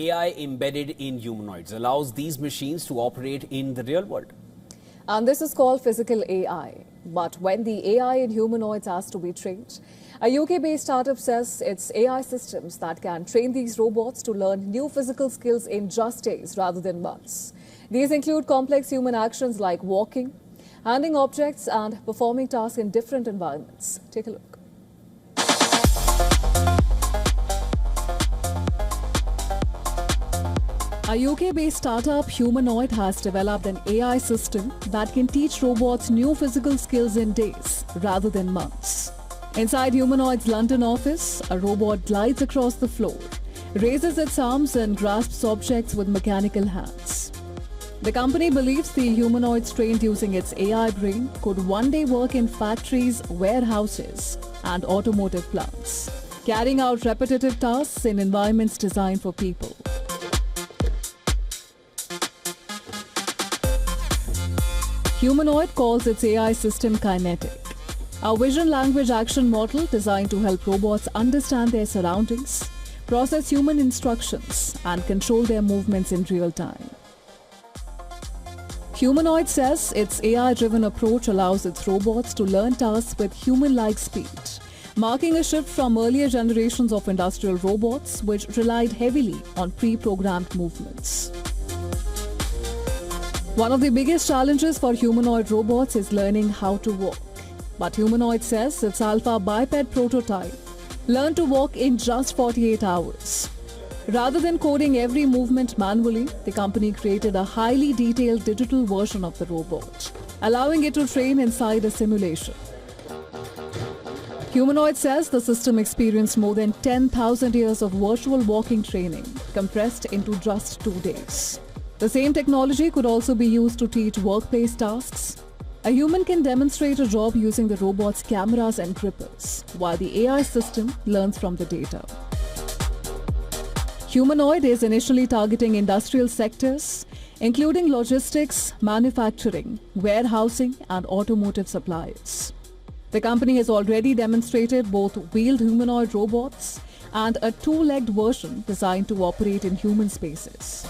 AI embedded in humanoids allows these machines to operate in the real world. And this is called physical AI. But when the AI in humanoids has to be trained, a UK-based startup says it's AI systems that can train these robots to learn new physical skills in just days rather than months. These include complex human actions like walking, handling objects, and performing tasks in different environments. Take a look. A UK-based startup, Humanoid, has developed an AI system that can teach robots new physical skills in days rather than months. Inside Humanoid's London office, a robot glides across the floor, raises its arms and grasps objects with mechanical hands. The company believes the humanoids trained using its AI brain could one day work in factories, warehouses, and automotive plants, carrying out repetitive tasks in environments designed for people. Humanoid calls its AI system Kinetic, a vision language action model designed to help robots understand their surroundings, process human instructions, and control their movements in real time. Humanoid says its AI-driven approach allows its robots to learn tasks with human-like speed, marking a shift from earlier generations of industrial robots which relied heavily on pre-programmed movements. One of the biggest challenges for humanoid robots is learning how to walk. But Humanoid says its alpha biped prototype learned to walk in just 48 hours. Rather than coding every movement manually, the company created a highly detailed digital version of the robot, allowing it to train inside a simulation. Humanoid says the system experienced more than 10,000 years of virtual walking training, compressed into just 2 days. The same technology could also be used to teach workplace tasks. A human can demonstrate a job using the robot's cameras and grippers, while the AI system learns from the data. Humanoid is initially targeting industrial sectors, including logistics, manufacturing, warehousing, and automotive suppliers. The company has already demonstrated both wheeled humanoid robots and a two-legged version designed to operate in human spaces.